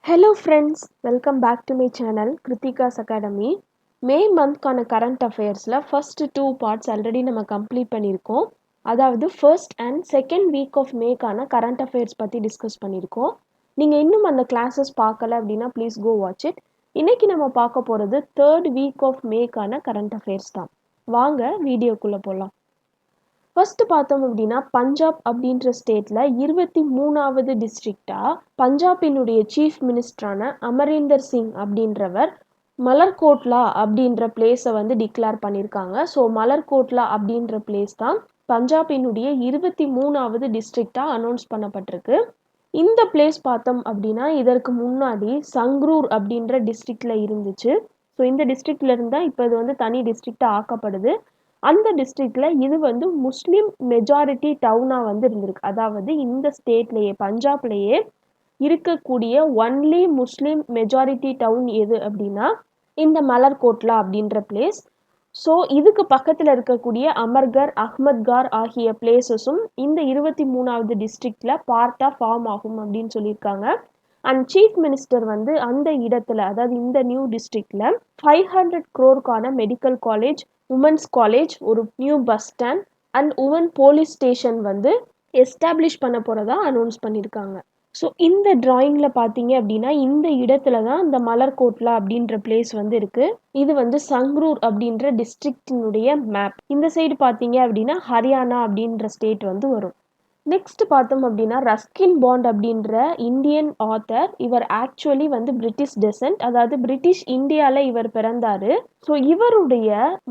Hello friends, welcome back to my channel Kritika's Academy. May மந்த்க்கான current அஃபேர்ஸில் first 2 parts already நம்ம complete பண்ணியிருக்கோம். அதாவது first and second week of மேக்கான current affairs பற்றி discuss பண்ணியிருக்கோம். நீங்கள் இன்னும் அந்த கிளாஸஸ் பார்க்கல அப்படின்னா ப்ளீஸ் கோ வாட்ச் இட். இன்றைக்கி நம்ம பார்க்க போகிறது தேர்ட் வீக் ஆஃப் மேக்கான கரண்ட் அஃபேர்ஸ் தான். வாங்க வீடியோக்குள்ளே போகலாம். ஃபர்ஸ்ட் பார்த்தோம் அப்படின்னா பஞ்சாப் அப்படின்ற ஸ்டேட்டில் 23வது டிஸ்ட்ரிக்டாக பஞ்சாபினுடைய சீஃப் மினிஸ்டரான அமரீந்தர் சிங் அப்படின்றவர் மலர்கோட்லா அப்படின்ற பிளேஸை வந்து டிக்ளேர் பண்ணியிருக்காங்க. ஸோ மலர்கோட்லா அப்படின்ற பிளேஸ் தான் பஞ்சாபினுடைய 23வது டிஸ்ட்ரிக்டாக அனௌன்ஸ் பண்ணப்பட்டிருக்கு. இந்த பிளேஸ் பார்த்தோம் அப்படின்னா இதற்கு முன்னாடி சங்க்ரூர் அப்படின்ற டிஸ்ட்ரிக்டில் இருந்துச்சு. ஸோ இந்த டிஸ்ட்ரிக்ட்ல இருந்தால் இப்போ இது வந்து தனி டிஸ்ட்ரிக்டாக ஆக்கப்படுது. அந்த டிஸ்ட்ரிக்ட்ல இது வந்து முஸ்லீம் மெஜாரிட்டி டவுனாக வந்து இருந்திருக்கு. அதாவது இந்த ஸ்டேட்லேயே பஞ்சாப்லேயே இருக்கக்கூடிய ஒன்லி முஸ்லீம் மெஜாரிட்டி டவுன் எது அப்படின்னா இந்த மலர்கோட்லா அப்படின்ற பிளேஸ். ஸோ இதுக்கு பக்கத்தில் இருக்கக்கூடிய அமர்கர், அஹ்மத்கார் ஆகிய பிளேசஸும் இந்த 23வது டிஸ்ட்ரிக்டில் பார்ட்டாக ஃபார்ம் ஆகும் அப்படின்னு சொல்லியிருக்காங்க. அண்ட் சீஃப் மினிஸ்டர் வந்து அந்த இடத்துல அதாவது இந்த நியூ டிஸ்ட்ரிக்டில் 500 crore medical college, women's college, ஒரு new bus stand and woman police station வந்து எஸ்டாப்ளிஷ் பண்ண போகிறதா அனௌன்ஸ் பண்ணியிருக்காங்க. ஸோ இந்த டிராயிங்கில் பார்த்தீங்க அப்படின்னா இந்த இடத்துல தான் இந்த மலர்கோட்லா அப்படின்ற பிளேஸ் வந்து இருக்குது. இது வந்து சங்க்ரூர் அப்படின்ற டிஸ்ட்ரிக்டினுடைய மேப். இந்த சைடு பார்த்தீங்க அப்படின்னா ஹரியானா அப்படின்ற ஸ்டேட் வந்து வரும். நெக்ஸ்ட் பார்த்தோம் அப்படின்னா ரஸ்கின் பாண்ட் அப்படின்ற இந்தியன் ஆத்தர். இவர் ஆக்சுவலி வந்து பிரிட்டிஷ் டெசன்ட், அதாவது பிரிட்டிஷ் இந்தியாவில் இவர் பிறந்தார். ஸோ இவருடைய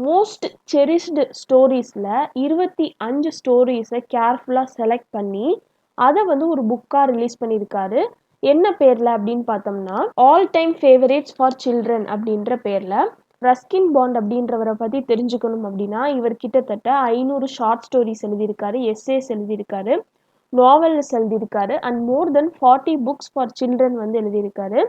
மோஸ்ட் செரிஷ்டு ஸ்டோரிஸில் 25 ஸ்டோரிஸை கேர்ஃபுல்லாக செலக்ட் பண்ணி அதை வந்து ஒரு புக்காக ரிலீஸ் பண்ணியிருக்காரு. என்ன பேரில் அப்படின்னு பார்த்தோம்னா all time favourites for children அப்படின்ற பேரில். ரஸ்கின் பாண்ட் அப்படின்றவரை பற்றி தெரிஞ்சுக்கணும் அப்படின்னா இவர் கிட்டத்தட்ட 500 ஷார்ட் ஸ்டோரிஸ் எழுதியிருக்காரு, எஸ்ஏஸ் எழுதியிருக்காரு, நாவல்ஸ் எழுதியிருக்காரு and more then 40 books for children வந்து எழுதியிருக்காரு.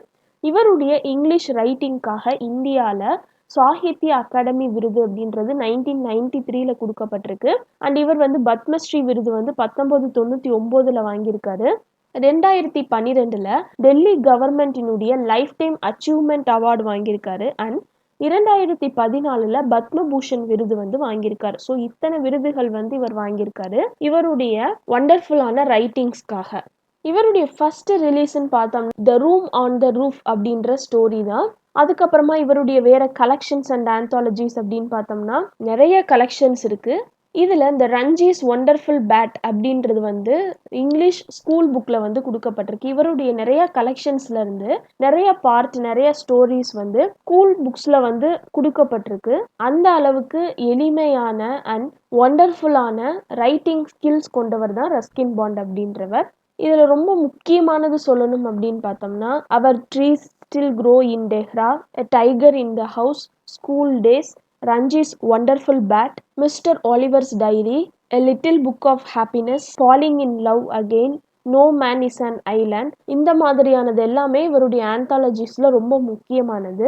இவருடைய இங்கிலீஷ் ரைட்டிங்காக இந்தியாவில் சாகித்ய அகாடமி விருது அப்படின்றது 1993 கொடுக்கப்பட்டிருக்கு. அண்ட் இவர் வந்து பத்மஸ்ரீ விருது வந்து 1999 வாங்கியிருக்காரு. 2012 டெல்லி கவர்மெண்டினுடைய லைஃப் டைம் அச்சீவ்மெண்ட் அவார்டு வாங்கியிருக்காரு. அண்ட் 2014 பத்மபூஷன் விருது வந்து வாங்கியிருக்காரு. ஸோ இத்தனை விருதுகள் வந்து இவர் வாங்கியிருக்காரு இவருடைய வண்டர்ஃபுல்லான ரைட்டிங்ஸ்க்காக. இவருடைய ஃபர்ஸ்ட் ரிலீஸ்ன்னு பார்த்தோம் த ரூம் ஆன் த ரூஃப் அப்படின்ற ஸ்டோரி தான். அதுக்கப்புறமா இவருடைய வேற கலெக்ஷன்ஸ் அண்ட் ஆந்தாலஜிஸ் அப்படின்னு பார்த்தோம்னா நிறைய கலெக்ஷன்ஸ் இருக்கு. இதில் இந்த ரஞ்சிஸ் ஒண்டர்ஃபுல் பேட் அப்படின்றது வந்து இங்கிலீஷ் ஸ்கூல் புக்கில் வந்து கொடுக்கப்பட்டிருக்கு. இவருடைய நிறைய கலெக்ஷன்ஸ்ல இருந்து நிறைய பார்ட், நிறைய ஸ்டோரிஸ் வந்து ஸ்கூல் புக்ஸில் வந்து கொடுக்கப்பட்டிருக்கு. அந்த அளவுக்கு எளிமையான அண்ட் ஒண்டர்ஃபுல்லான ரைட்டிங் ஸ்கில்ஸ் கொண்டவர் தான் ரஸ்கின் பாண்ட் அப்படின்றவர். இதில் ரொம்ப முக்கியமானது சொல்லணும் அப்படின்னு பார்த்தோம்னா அவர் Trees Still grow in Dehra, A Tiger in the House, School Days, Ranji's wonderful Bat, Mr Oliver's Diary, A Little Book of Happiness, Falling in Love Again, No Man is an Island. இந்த மாதிரியானது எல்லாமே இவருடைய ஆந்தாலஜிஸில் ரொம்ப முக்கியமானது.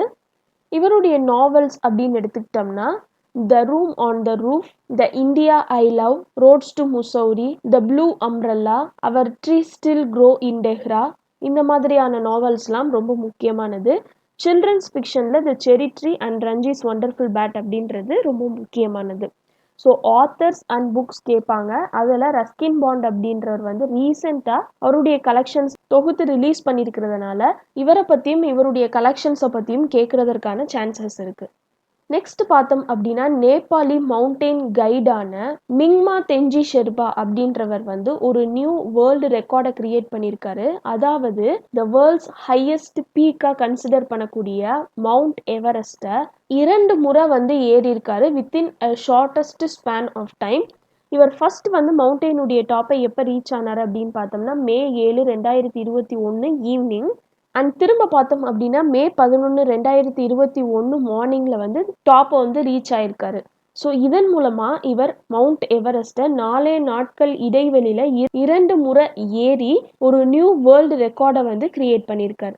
இவருடைய நாவல்ஸ் அப்படின்னு எடுத்துக்கிட்டோம்னா the room on the roof, the India I love, roads to Mussoorie, the blue umbrella, our tree still grow in Dehra, இந்த மாதிரியான நாவல்ஸ்லாம் ரொம்ப முக்கியமானது. சில்ட்ரன்ஸ் ஃபிக்ஷனில் the cherry tree and Ranji's wonderful bat அப்படின்றது ரொம்ப முக்கியமானது. ஸோ ஆத்தர்ஸ் அண்ட் புக்ஸ் கேட்பாங்க. அதில் ரஸ்கின் பாண்ட் அப்படின்றவர் வந்து ரீசெண்டாக அவருடைய கலெக்ஷன்ஸ் தொகுத்து ரிலீஸ் பண்ணியிருக்கிறதுனால இவரை பற்றியும் இவருடைய கலெக்ஷன்ஸை பற்றியும் கேட்குறதற்கான சான்சஸ் இருக்குது. நெக்ஸ்ட் பார்த்தோம் அப்படின்னா நேபாளி மவுண்டெயின் கைடான மிங்மா தெஞ்சி ஷெர்பா அப்படின்றவர் வந்து ஒரு நியூ வேர்ல்டு ரெக்கார்டை கிரியேட் பண்ணியிருக்காரு. அதாவது த வேர்ல்ட்ஸ் ஹையஸ்ட் பீக்காக கன்சிடர் பண்ணக்கூடிய மவுண்ட் எவரெஸ்ட்டை 2 முறை வந்து ஏறி இருக்காரு within a shortest span of time. இவர் ஃபர்ஸ்ட் வந்து மவுண்டெயினுடைய டாப்பை எப்போ ரீச் ஆனார் அப்படின்னு பார்த்தோம்னா May 7, 2021 ஈவினிங். அண்ட் திரும்ப பார்த்தோம் அப்படின்னா May 11, 2021 மார்னிங்கில் வந்து டாப்பை வந்து ரீச் ஆயிருக்காரு. ஸோ இதன் மூலமாக இவர் மவுண்ட் எவரெஸ்ட்டை 4 நாட்கள் இடைவெளியில் 2 முறை ஏறி ஒரு நியூ வேர்ல்டு ரெக்கார்டை வந்து கிரியேட் பண்ணியிருக்காரு.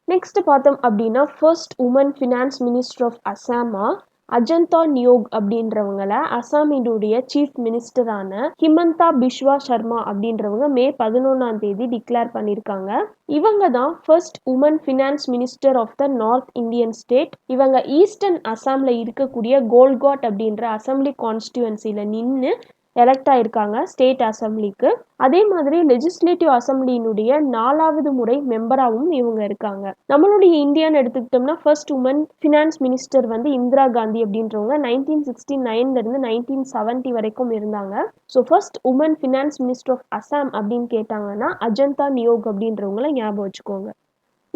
நெக்ஸ்ட் பார்த்தோம் அப்படின்னா first woman finance minister of அசாமா அஜந்தா நியோக் அப்படின்றவங்கள அசாமினுடைய சீஃப் மினிஸ்டரான ஹிமந்தா பிஸ்வா சர்மா அப்படின்றவங்க மே 11 டிக்ளேர் பண்ணியிருக்காங்க. இவங்க தான் first woman finance minister of the north Indian state. இவங்க ஈஸ்டர்ன் அசாமில் இருக்கக்கூடிய கோல்காட் அப்படின்ற அசம்பிளி கான்ஸ்டியூவன்சியில் நின்று எலெக்ட் ஆயிருக்காங்க ஸ்டேட் அசம்பிளிக்கு. அதே மாதிரி லெஜிஸ்லேட்டிவ் அசம்பிளியினுடைய 4வது முறை மெம்பராகவும் இவங்க இருக்காங்க. நம்மளுடைய இந்தியான்னு எடுத்துக்கிட்டோம்னா ஃபர்ஸ்ட் உமன் ஃபினான்ஸ் மினிஸ்டர் வந்து இந்திரா காந்தி அப்படின்றவங்க 1969 1970 வரைக்கும் இருந்தாங்க. So first woman finance minister of Assam அப்படின்னு கேட்டாங்கன்னா அஜந்தா நியோக் அப்படின்றவங்கள ஞாபகம் வச்சுக்கோங்க.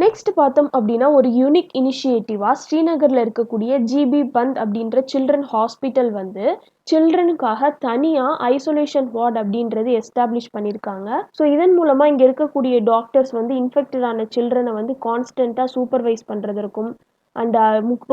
நெக்ஸ்ட் பார்த்தோம் அப்படின்னா ஒரு யூனிக் இனிஷியேட்டிவாக ஸ்ரீநகரில் இருக்கக்கூடிய ஜிபி பந்த் அப்படின்ற சில்ட்ரன் ஹாஸ்பிட்டல் வந்து சில்ட்ரனுக்காக தனியாக ஐசோலேஷன் வார்டு அப்படின்றது எஸ்டாப்ளிஷ் பண்ணியிருக்காங்க. ஸோ இதன் மூலமாக இங்கே இருக்கக்கூடிய டாக்டர்ஸ் வந்து இன்ஃபெக்டடான சில்ட்ரனை வந்து கான்ஸ்டண்ட்டாக சூப்பர்வைஸ் பண்ணுறதற்கும் அண்ட்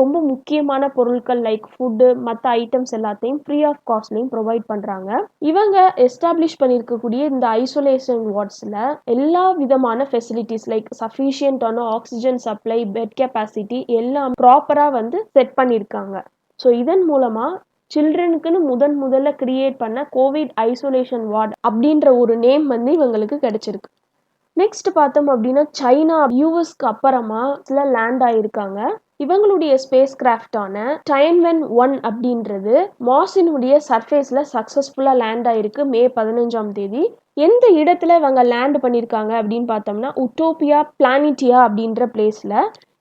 ரொம்ப முக்கியமான பொருட்கள் லைக் ஃபுட்டு மற்ற ஐட்டம்ஸ் எல்லாத்தையும் ஃப்ரீ ஆஃப் காஸ்ட்லையும் ப்ரொவைட் பண்ணுறாங்க. இவங்க எஸ்டாப்ளிஷ் பண்ணியிருக்கக்கூடிய இந்த ஐசோலேஷன் வார்ட்ஸில் எல்லா விதமான ஃபெசிலிட்டிஸ் லைக் சஃபிஷியன்டான ஆக்சிஜன் சப்ளை, பெட் கெப்பாசிட்டி எல்லாம் ப்ராப்பராக வந்து செட் பண்ணியிருக்காங்க. ஸோ இதன் மூலமாக சில்ட்ரனுக்குன்னு முதல்ல கிரியேட் பண்ண கோவிட் ஐசோலேஷன் வார்டு அப்படின்ற ஒரு நேம் வந்து இவங்களுக்கு கிடைச்சிருக்கு. நெக்ஸ்ட் பார்த்தோம் அப்படின்னா சைனா யூஎஸ்க்கு அப்புறமா சில லேண்ட் ஆயிருக்காங்க. இவங்களுடைய ஸ்பேஸ் கிராஃப்டான டைன்வென் 1 அப்படின்றது மார்ஸினுடைய சர்ஃபேஸில் சக்ஸஸ்ஃபுல்லாக லேண்ட் ஆயிருக்கு மே 15 எந்த இடத்துல இவங்க லேண்ட் பண்ணியிருக்காங்க அப்படின்னு பார்த்தோம்னா உட்டோபியா பிளானிட்டியா அப்படின்ற பிளேஸில்.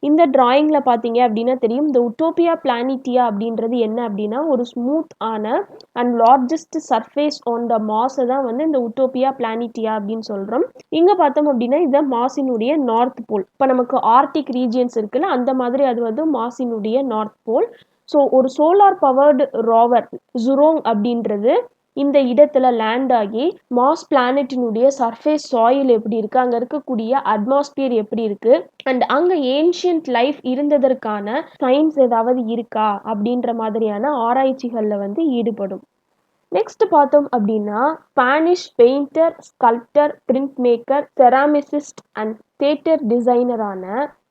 இந்த டிராயிங்கில் பார்த்தீங்க அப்படின்னா தெரியும். இந்த உட்டோபியா பிளானிட்டியா அப்படின்றது என்ன அப்படின்னா ஒரு ஸ்மூத் ஆன and largest surface on the மாஸை தான் வந்து இந்த உட்டோபியா பிளானிட்டியா அப்படின்னு சொல்கிறோம். இங்கே பார்த்தோம் அப்படின்னா இது மார்ஸினுடைய நார்த் போல். இப்போ நமக்கு ஆர்டிக் ரீஜியன்ஸ் இருக்குல்ல, அந்த மாதிரி அது வந்து மார்ஸினுடைய நார்த் போல். ஸோ ஒரு சோலார் பவர்டு ரோவர் ஜுரோங் அப்படின்றது இந்த இடத்துல லேண்ட் ஆகி மார்ஸ் பிளானட்டினுடைய சர்ஃபேஸ் சாயில் எப்படி இருக்கு, அங்கே இருக்கக்கூடிய அட்மாஸ்பியர் எப்படி இருக்கு அண்ட் அங்கே ஏன்ஷியன்ட் லைஃப் இருந்ததற்கான சயின்ஸ் ஏதாவது இருக்கா அப்படின்ற மாதிரியான ஆராய்ச்சிகளில் வந்து ஈடுபடும். நெக்ஸ்ட் பார்த்தோம் அப்படின்னா Spanish painter, sculptor, print maker, ceramicist and theatre டிசைனரான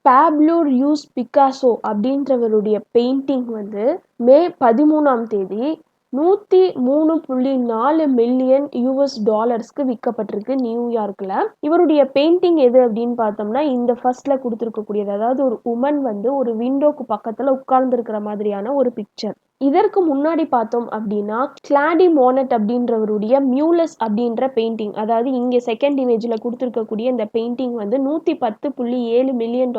பாப்லோ ரியூஸ் பிக்காசோ அப்படின்றவருடைய பெயிண்டிங் வந்து மே 13 $103.4 மில்லியன் விற்கப்பட்டிருக்கு நியூயார்க்கில். இவருடைய பெயிண்டிங் எது அப்படின்னு பார்த்தோம்னா இந்த ஃபர்ஸ்ட்ல கொடுத்துருக்கக்கூடியது, அதாவது ஒரு உமன் வந்து ஒரு விண்டோக்கு பக்கத்தில் உட்கார்ந்துருக்கிற மாதிரியான ஒரு பிக்சர். இதற்கு முன்னாடி பார்த்தோம் அப்படின்னா கிளாடி மோனட் அப்படின்றவருடைய மியூலஸ் அப்படின்ற பெயிண்டிங், அதாவது இங்கே செகண்ட் இமேஜில் கொடுத்துருக்கக்கூடிய இந்த பெயிண்டிங் வந்து $110.7 மில்லியன்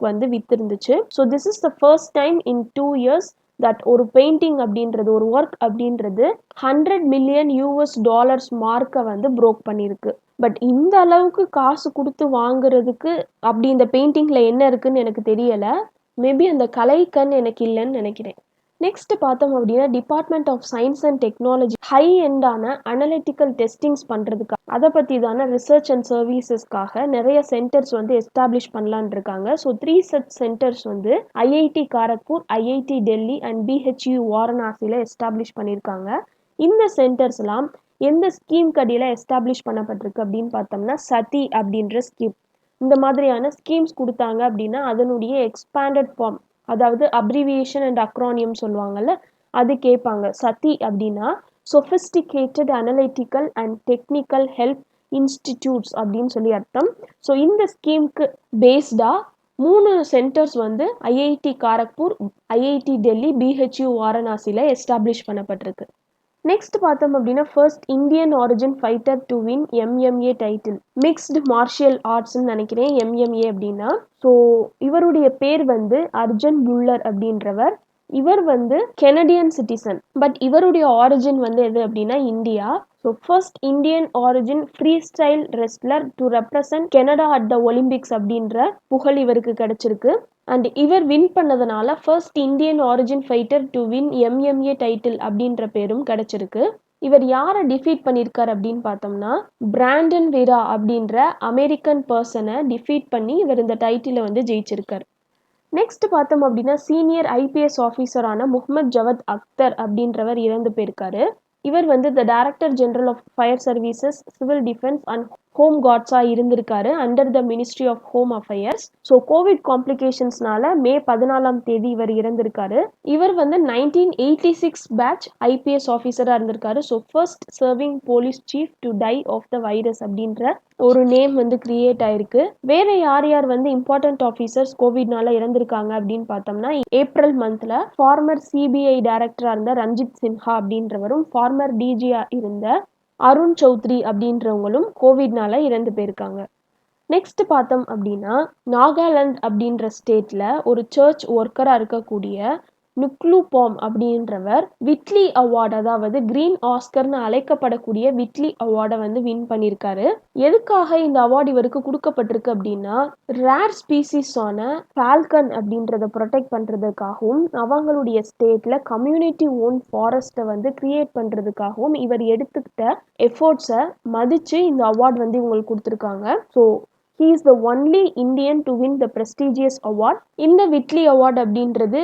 வந்து வித்திருந்துச்சு. So this is the first time in 2 years that ஒரு பெயிண்டிங் அப்படின்றது ஒரு ஒர்க் அப்படின்றது $100 மில்லியன் மார்க்கை வந்து ப்ரோக் பண்ணியிருக்கு. பட் இந்த அளவுக்கு காசு கொடுத்து வாங்குறதுக்கு அப்படி இந்த பெயிண்டிங்கில் என்ன இருக்குன்னு எனக்கு தெரியலை. மேபி அந்த கலைக்கண் எனக்கு இல்லைன்னு நினைக்கிறேன். நெக்ஸ்ட் பார்த்தோம் அப்படின்னா department of science and technology high எண்டான அனலிட்டிக்கல் டெஸ்டிங்ஸ் பண்ணுறதுக்காக அதை பற்றி தானே ரிசர்ச் அண்ட் சர்வீசஸ்க்காக நிறைய சென்டர்ஸ் வந்து எஸ்டாப்ளிஷ் பண்ணலான் இருக்காங்க. ஸோ 3 such சென்டர்ஸ் வந்து IIT Kharagpur, IIT Delhi and BHU வாரணாசியில் எஸ்டாப்ளிஷ் பண்ணியிருக்காங்க. இந்த சென்டர்ஸ்லாம் எந்த ஸ்கீம் கடியில் எஸ்டாப்ளிஷ் பண்ணப்பட்டிருக்கு அப்படின்னு பார்த்தோம்னா சதி அப்படின்ற ஸ்கீம். இந்த மாதிரியான ஸ்கீம்ஸ் கொடுத்தாங்க அப்படின்னா அதனுடைய எக்ஸ்பேண்டட் ஃபார்ம், அதாவது அப்ரிவியேஷன் அண்ட் அக்ரானியம் சொல்லுவாங்கல்ல, அது கேட்பாங்க. சதி அப்படின்னா sophisticated analytical and technical help institutes அப்படின்னு சொல்லி அர்த்தம். ஸோ இந்த ஸ்கீமுக்கு பேஸ்டாக 3 சென்டர்ஸ் வந்து IIT Kharagpur, IIT Delhi, BHU வாரணாசியில் எஸ்டாப்ளிஷ் பண்ணப்பட்டிருக்கு. நெக்ஸ்ட் பார்த்தோம் அப்படின்னா first Indian origin fighter to win MMA title, mixed martial ஆர்ட்ஸ்ன்னு நினைக்கிறேன் எம்எம்ஏ அப்படின்னா. ஸோ இவருடைய பேர் வந்து அர்ஜுன் புல்லர் அப்படின்றவர். இவர் வந்து கெனடியன் சிட்டிசன், பட் இவருடைய ஆரிஜின் வந்து எது அப்படின்னா India. So first Indian origin free style wrestler to represent Canada at the Olympics அப்படின்ற புகழ் இவருக்கு கிடைச்சிருக்கு. அண்ட் இவர் வின் பண்ணதுனால first Indian origin fighter to win MMA title அப்படின்ற பேரும் கிடைச்சிருக்கு. இவர் யாரை டிஃபீட் பண்ணியிருக்கார் அப்படின்னு பார்த்தோம்னா பிராண்டன் வீரா அப்படின்ற அமெரிக்கன் பர்சனை டிஃபீட் பண்ணி இவர் இந்த டைட்டிலை வந்து ஜெயிச்சிருக்கார். நெக்ஸ்ட் பார்த்தோம் அப்படின்னா சீனியர் ஐபிஎஸ் ஆஃபீஸரான முகமது ஜவத் அக்தர் அப்படின்றவர் இறந்து போயிருக்காரு. இவர் வந்து the director general of fire services, civil defence and home கார்ட்ஸாக இருந்திருக்காரு under the ministry of home affairs. So covid காம்ப்ளிகேஷன்ஸ்னால மே 14 இவர் இறந்திருக்காரு. இவர் வந்து 1986 பேட்ச் ஐபிஎஸ் ஆஃபீஸராக இருந்திருக்காரு. So first serving police chief to die of the virus அப்படின்ற ஒரு நேம் வந்து கிரியேட் ஆயிருக்கு. வேற யார் யார் வந்து இம்பார்ட்டன்ட் ஆஃபீஸர்ஸ் கோவிட்னால இறந்திருக்காங்க அப்படின்னு பார்த்தோம்னா, ஏப்ரல் மந்த்ல ஃபார்மர் சிபிஐ டைரக்டரா இருந்த ரஞ்சித் சின்ஹா அப்படின்றவரும், ஃபார்மர் டிஜியா இருந்த அருண் சௌத்ரி அப்படின்றவங்களும் கோவிட்னால இறந்து போயிருக்காங்க. நெக்ஸ்ட் பார்த்தோம் அப்படின்னா, நாகாலாந்து அப்படின்ற ஸ்டேட்ல ஒரு சர்ச் ஒர்க்கரா இருக்கக்கூடிய நுக்லு பாம் அப்படின்றவர் விட்லி அவார்டு, அதாவது கிரீன் ஆஸ்கர்னு அழைக்கப்படக்கூடிய விட்லி அவார்டை வந்து வின் பண்ணியிருக்காரு. எதுக்காக இந்த அவார்டு இவருக்கு கொடுக்கப்பட்டிருக்கு அப்படின்னா, ரேர் ஸ்பீசிஸான ஃபால்கன் அப்படின்றத ப்ரொடெக்ட் பண்ணுறதுக்காகவும் அவங்களுடைய ஸ்டேட்ல கம்யூனிட்டி ஓன் ஃபாரஸ்ட்டை வந்து கிரியேட் பண்ணுறதுக்காகவும் இவர் எடுத்துக்கிட்ட எஃபோர்ட்ஸை மதித்து இந்த அவார்டு வந்து இவங்களுக்கு கொடுத்துருக்காங்க. So he is the only Indian to win the prestigious award. இந்த விட்லி அவார்டு அப்படின்றது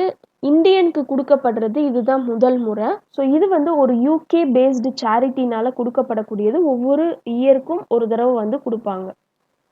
இந்தியனுக்கு கொடுக்கப்படுறது இதுதான் முதல் முறை. ஸோ இது வந்து ஒரு யூகே பேஸ்டு சேரிட்டினால கொடுக்கப்படக்கூடியது. ஒவ்வொரு இயருக்கும் ஒரு தடவை வந்து கொடுப்பாங்க.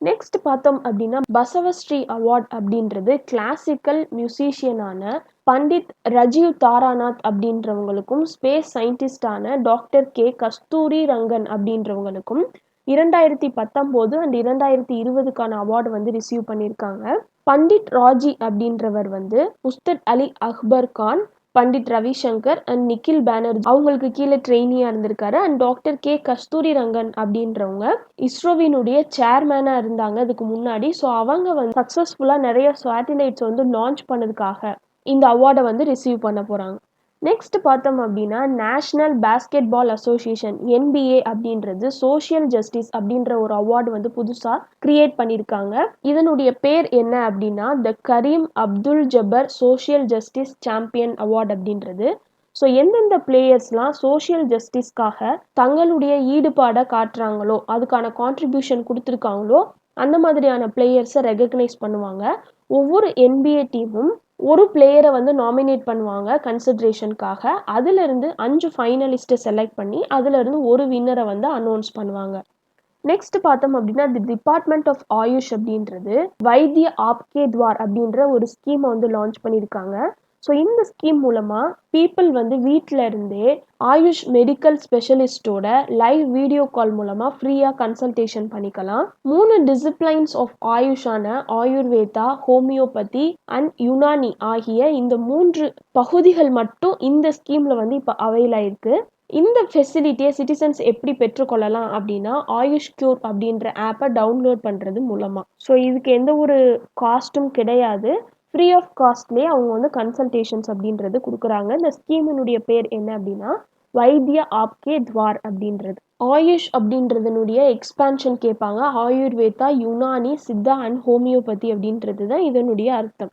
நெக்ஸ்ட் பார்த்தோம் அப்படின்னா, பசவஸ்ரீ அவார்ட் அப்படின்றது கிளாசிக்கல் மியூசிஷியனான பண்டித் ரஜீவ் தாராநாத் அப்படின்றவங்களுக்கும் ஸ்பேஸ் சயின்டிஸ்டான டாக்டர் கே கஸ்தூரி ரங்கன் அப்படின்றவங்களுக்கும் 2019 அண்ட் 2020க்கான அவார்டு வந்து ரிசீவ் பண்ணியிருக்காங்க. பண்டிட் ராஜி அப்படின்றவர் வந்து உஸ்தத் அலி அக்பர் கான், பண்டிட் ரவிசங்கர் அண்ட் நிக்கில் பானர்ஜி அவங்களுக்கு கீழே ட்ரெயினியாக இருந்திருக்காரு. And doctor K Kasturi Rangan அப்படின்றவங்க இஸ்ரோவினுடைய சேர்மேனாக இருந்தாங்க இதுக்கு முன்னாடி. ஸோ அவங்க வந்து சக்ஸஸ்ஃபுல்லாக நிறைய சேட்டிலைட்ஸ் வந்து லான்ச் பண்ணதுக்காக இந்த அவார்டை வந்து ரிசீவ் பண்ண போகிறாங்க. நெக்ஸ்ட் பார்த்தோம் அப்படின்னா, national basketball association NBA அப்படின்றது சோஷியல் ஜஸ்டிஸ் அப்படின்ற ஒரு அவார்டு வந்து புதுசாக கிரியேட் பண்ணியிருக்காங்க. இதனுடைய பேர் என்ன அப்படின்னா, the Kareem Abdul Jabbar social justice champion award அப்படின்றது. ஸோ எந்தெந்த பிளேயர்ஸ்லாம் சோஷியல் ஜஸ்டிஸ்க்காக தங்களுடைய ஈடுபாடை காட்டுறாங்களோ, அதுக்கான கான்ட்ரிபியூஷன் கொடுத்துருக்காங்களோ, அந்த மாதிரியான பிளேயர்ஸை ரெகக்னைஸ் பண்ணுவாங்க. ஒவ்வொரு NBA டீமும் ஒரு பிளேயரை வந்து நாமினேட் பண்ணுவாங்க கன்சிடரேஷனுக்காக. அதிலிருந்து 5 ஃபைனலிஸ்ட்டை செலக்ட் பண்ணி அதிலிருந்து ஒரு வின்னரை வந்து அனௌன்ஸ் பண்ணுவாங்க. நெக்ஸ்ட் பார்த்தோம் அப்படின்னா, தி டிபார்ட்மெண்ட் ஆஃப் ஆயுஷ் அப்படின்றது வைத்திய ஆப்கே துவார் அப்படின்ற ஒரு ஸ்கீமை வந்து லான்ச் பண்ணியிருக்காங்க. ஸோ இந்த ஸ்கீம் மூலமாக பீப்புள் வந்து வீட்டில் இருந்தே ஆயுஷ் மெடிக்கல் ஸ்பெஷலிஸ்டோட லைவ் வீடியோ கால் மூலமாக ஃப்ரீயாக கன்சல்டேஷன் பண்ணிக்கலாம். 3 டிசிப்ளைன்ஸ் ஆஃப் ஆயுஷான ஆயுர்வேதா, ஹோமியோபதி அண்ட் யுனானி ஆகிய இந்த 3 பகுதிகள் மட்டும் இந்த ஸ்கீமில் வந்து இப்போ அவைல் ஆயிருக்கு. இந்த ஃபெசிலிட்டியை சிட்டிசன்ஸ் எப்படி பெற்றுக்கொள்ளலாம் அப்படின்னா, ஆயுஷ் கியூர் அப்படின்ற ஆப்பை டவுன்லோட் பண்ணுறது மூலமாக. ஸோ இதுக்கு எந்த ஒரு காஸ்ட்டும் கிடையாது. ஃப்ரீ ஆஃப் காஸ்ட்லேயே அவங்க வந்து கன்சல்டேஷன்ஸ் அப்படின்றது கொடுக்குறாங்க. இந்த ஸ்கீமினுடைய பேர் என்ன அப்படின்னா, வைத்திய ஆப்கே துவார் அப்படின்றது. ஆயுஷ் அப்படின்றதனுடைய எக்ஸ்பான்ஷன் கேட்பாங்க. ஆயுர்வேதா, யுனானி, சித்தா அண்ட் ஹோமியோபதி அப்படின்றது தான் இதனுடைய அர்த்தம்.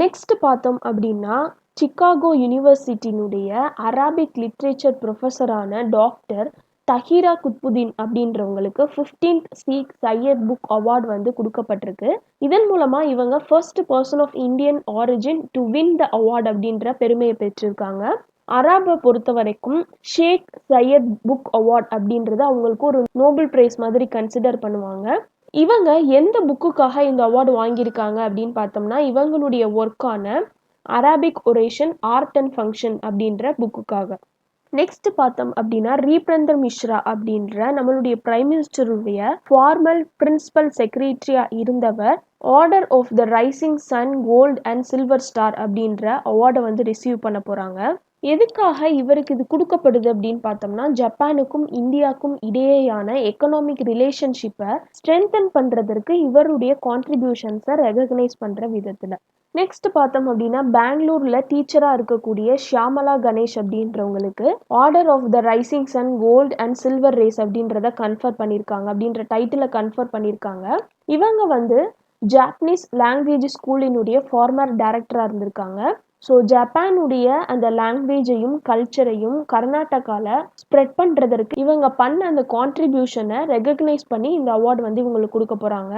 நெக்ஸ்ட் பார்த்தோம் அப்படின்னா, சிகாகோ யூனிவர்சிட்டியினுடைய அரபிக் லிட்ரேச்சர் ப்ரொஃபஸரான டாக்டர் தஹீரா குத்புதீன் அப்படின்றவங்களுக்கு 15th seek Syed book award வந்து கொடுக்கப்பட்டிருக்கு. இதன் மூலமாக இவங்க first person of Indian origin to win the award அப்படின்ற பெருமையை பெற்றிருக்காங்க. அராபை பொறுத்த வரைக்கும் ஷேக் சையத் புக் அவார்ட் அப்படின்றது அவங்களுக்கு ஒரு நோபல் பிரைஸ் மாதிரி கன்சிடர் பண்ணுவாங்க. இவங்க எந்த புக்குக்காக இந்த அவார்டு வாங்கியிருக்காங்க அப்படின்னு பார்த்தோம்னா, இவங்களுடைய ஒர்க்கான Arabic oration art and function அப்படின்ற புக்குக்காக. நெக்ஸ்ட் பார்த்தோம் அப்படின்னா, ரீப்ரந்தர் மிஸ்ரா அப்படின்ற நம்மளுடைய பிரைம் மினிஸ்டருடைய ஃபார்மல் பிரின்சிபல் செக்ரட்டரியா இருந்தவர் Order of the Rising Sun Gold and Silver Star அப்படின்ற அவார்டை வந்து ரிசீவ் பண்ண போகிறாங்க. எதுக்காக இவருக்கு இது கொடுக்கப்படுது அப்படின்னு பார்த்தோம்னா, ஜப்பானுக்கும் இந்தியாவுக்கும் இடையேயான எக்கனாமிக் ரிலேஷன்ஷிப்பை ஸ்ட்ரென்தன் பண்ணுறதற்கு இவருடைய கான்ட்ரிபியூஷன்ஸை ரெகக்னைஸ் பண்ணுற விதத்தில். நெக்ஸ்ட் பார்த்தோம் அப்படின்னா, பெங்களூரில் டீச்சராக இருக்கக்கூடிய ஷியாமலா கணேஷ் அப்படின்றவங்களுக்கு Order of the Rising Sun Gold and Silver Rays அப்படின்றத கன்ஃபர் பண்ணியிருக்காங்க, அப்படின்ற டைட்டிலை கன்ஃபர் பண்ணியிருக்காங்க. இவங்க வந்து ஜாப்பனீஸ் லாங்குவேஜ் ஸ்கூலினுடைய ஃபார்மர் டைரக்டராக இருந்திருக்காங்க. ஸோ ஜப்பானுடைய அந்த லாங்குவேஜையும் கல்ச்சரையும் கர்நாடகாவில் ஸ்ப்ரெட் பண்ணுறதற்கு இவங்க பண்ண அந்த கான்ட்ரிபியூஷனை ரெகக்னைஸ் பண்ணி இந்த அவார்டு வந்து இவங்களுக்கு கொடுக்க போகிறாங்க.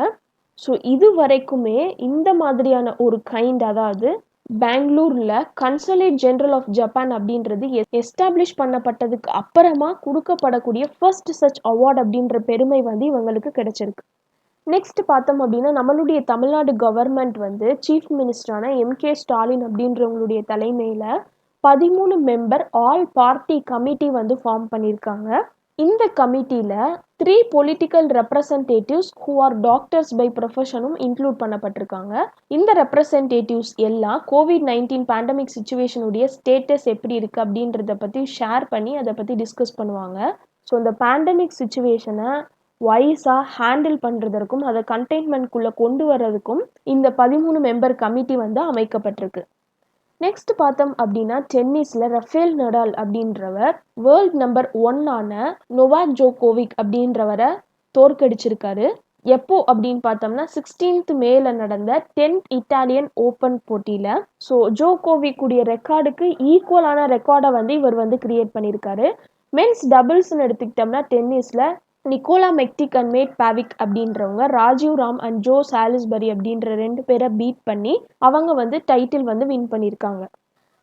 ஸோ இது வரைக்குமே இந்த மாதிரியான ஒரு கைண்ட், அதாவது பெங்களூர்ல கன்சலேட் ஜெனரல் ஆஃப் ஜப்பான் அப்படின்றது எஸ்டாப்ளிஷ் பண்ணப்பட்டதுக்கு அப்புறமா கொடுக்கப்படக்கூடிய ஃபர்ஸ்ட் சச் அவார்ட் அப்படின்ற பெருமை வந்து இவங்களுக்கு கிடைச்சிருக்கு. நெக்ஸ்ட் பார்த்தோம் அப்படின்னா நம்மளுடைய தமிழ்நாடு கவர்மெண்ட் வந்து சீஃப் மினிஸ்டரான எம்.கே. ஸ்டாலின் அப்படின்றவங்களுடைய தலைமையில் 13 மெம்பர் ஆல் பார்ட்டி கமிட்டி வந்து ஃபார்ம் பண்ணியிருக்காங்க. இந்த கமிட்டியில் 3 political representatives who are doctors by ப்ரொஃபஷனும் இன்க்ளூட் பண்ணப்பட்டிருக்காங்க. இந்த ரெப்ரசன்டேட்டிவ்ஸ் எல்லாம் கோவிட்-19 பேண்டமிக் சுச்சுவேஷனுடைய ஸ்டேட்டஸ் எப்படி இருக்குது அப்படின்றத பற்றி ஷேர் பண்ணி அதை பற்றி டிஸ்கஸ் பண்ணுவாங்க. ஸோ இந்த பேண்டமிக் சுச்சுவேஷனை வைஸாக ஹேண்டில் பண்ணுறதற்கும் அதை கண்டெய்ன்மெண்ட்குள்ளே கொண்டு வர்றதுக்கும் இந்த 13 மெம்பர் கமிட்டி வந்து அமைக்கப்பட்டிருக்கு. நெக்ஸ்ட் பார்த்தோம் அப்படின்னா டென்னிஸில் ரஃபேல் நடால் அப்படின்றவர் வேர்ல்ட் நம்பர் 1 நோவாக் ஜோகோவிக் அப்படின்றவரை தோற்கடிச்சிருக்காரு. எப்போ அப்படின்னு பார்த்தோம்னா 16th மேல நடந்த 10th இட்டாலியன் ஓப்பன் போட்டியில். ஸோ ஜோகோவிக்குடைய ரெக்கார்டுக்கு ஈக்குவலான ரெக்கார்டை வந்து இவர் வந்து கிரியேட் பண்ணியிருக்காரு. மென்ஸ் டபுள்ஸ்ன்னு எடுத்துக்கிட்டோம்னா டென்னிஸில் நிக்கோலா மெக்டிக் அண்ட் மேட் பாவிக் அப்படின்றவங்க Rajiv Ram and Joe Salisbury அப்படின்ற 2 பேரை பீட் பண்ணி அவங்க வந்து டைட்டில் வந்து வின் பண்ணியிருக்காங்க.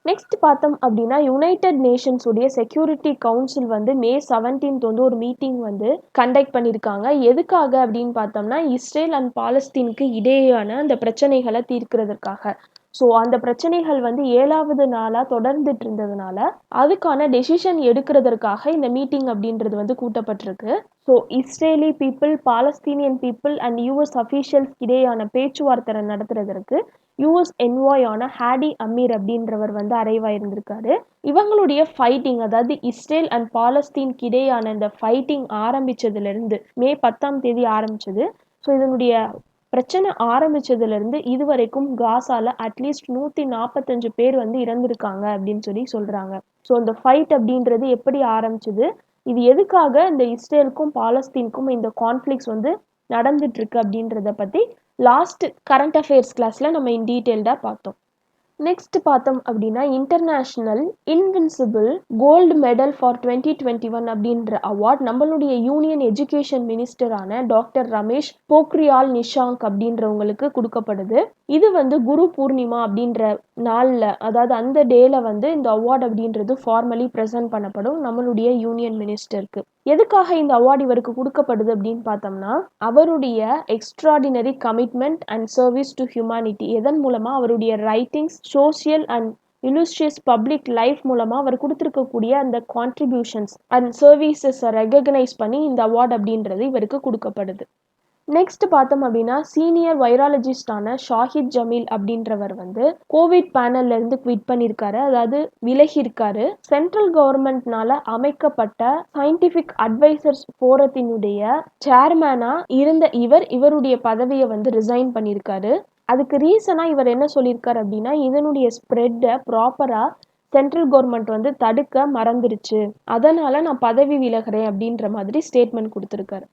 நெக்ஸ்ட் பார்த்தோம் அப்படின்னா யுனைடெட் நேஷன்ஸ் உடைய செக்யூரிட்டி கவுன்சில் வந்து May 17 வந்து ஒரு மீட்டிங் வந்து கண்டக்ட் பண்ணியிருக்காங்க. எதுக்காக அப்படின்னு பார்த்தோம்னா இஸ்ரேல் அண்ட் பாலஸ்தீனுக்கு இடையேயான அந்த பிரச்சனைகளை தீர்க்கிறதுக்காக. ஸோ அந்த பிரச்சனைகள் வந்து 7வது நாளாக தொடர்ந்துட்டு இருந்ததுனால அதுக்கான டெசிஷன் எடுக்கிறதுக்காக இந்த மீட்டிங் அப்படின்றது வந்து கூட்டப்பட்டிருக்கு. So Israeli people, Palestinian people and US officials இடையேயான பேச்சுவார்த்தை நடத்துறதற்கு யூஎஸ் என்வாயான ஹேடி அமீர் அப்படின்றவர் வந்து அரைவாயிருந்திருக்காரு. இவங்களுடைய ஃபைட்டிங், அதாவது இஸ்ரேல் அண்ட் பாலஸ்தீனுக்கு இடையான இந்த ஃபைட்டிங் ஆரம்பிச்சதுலேருந்து May 10 ஆரம்பிச்சது. ஸோ இதனுடைய பிரச்சனை ஆரம்பிச்சதுலேருந்து இதுவரைக்கும் காசால அட்லீஸ்ட் 145 பேர் வந்து இறந்துருக்காங்க அப்படின்னு சொல்லி சொல்கிறாங்க. ஸோ இந்த ஃபைட் அப்படின்றது எப்படி ஆரம்பிச்சது, இது எதுக்காக இந்த இஸ்ரேலுக்கும் பாலஸ்தீனுக்கும் இந்த கான்ஃப்ளிக்ஸ் வந்து நடந்துட்டுருக்கு அப்படின்றத பற்றி லாஸ்ட் கரண்ட் அஃபேர்ஸ் கிளாஸில் நம்ம இன் டீட்டெயில்டாக பார்த்தோம். நெக்ஸ்ட் பார்த்தோம் அப்படின்னா international invincible gold medal for 2021 அப்படின்ற அவார்ட் நம்மளுடைய யூனியன் எஜுகேஷன் மினிஸ்டரான டாக்டர் ரமேஷ் போக்ரியால் நிஷாங்க் அப்படின்றவங்களுக்கு கொடுக்கப்படுது. இது வந்து குரு பூர்ணிமா அப்படின்ற நாளில், அதாவது அந்த டேல வந்து இந்த அவார்டு அப்படின்றது ஃபார்மலி ப்ரெசென்ட் பண்ணப்படும் நம்மளுடைய யூனியன் மினிஸ்டருக்கு. எதுக்காக இந்த அவார்டு இவருக்கு கொடுக்கப்படுது அப்படின்னு பார்த்தோம்னா அவருடைய extraordinary commitment and service to humanity, எதன் மூலமாக அவருடைய writings, social and illustrious public life மூலமாக அவர் கொடுத்துருக்கக்கூடிய அந்த கான்ட்ரிபியூஷன்ஸ் அண்ட் சர்வீசஸை ரெகக்னைஸ் பண்ணி இந்த அவார்டு அப்படின்றது இவருக்கு கொடுக்கப்படுது. நெக்ஸ்ட் பார்த்தோம் அப்படின்னா சீனியர் வைராலஜிஸ்டான ஷாஹித் ஜமீல் அப்படின்றவர் வந்து கோவிட் பேனல்ல இருந்து குவிட் பண்ணியிருக்காரு, அதாவது விலகி இருக்காரு. சென்ட்ரல் கவர்மெண்ட்னால அமைக்கப்பட்ட சயின்டிஃபிக் அட்வைசர்ஸ் ஃபோரத்தினுடைய சேர்மேனா இருந்த இவருடைய பதவியை வந்து ரிசைன் பண்ணியிருக்காரு. அதுக்கு ரீசனாக இவர் என்ன சொல்லியிருக்காரு அப்படின்னா இதனுடைய ஸ்ப்ரெட்டை ப்ராப்பராக சென்ட்ரல் கவர்மெண்ட் வந்து தடுக்க மறந்துருச்சு, அதனால் நான் பதவி விலகிறேன் அப்படின்ற மாதிரி ஸ்டேட்மெண்ட் கொடுத்துருக்காரு.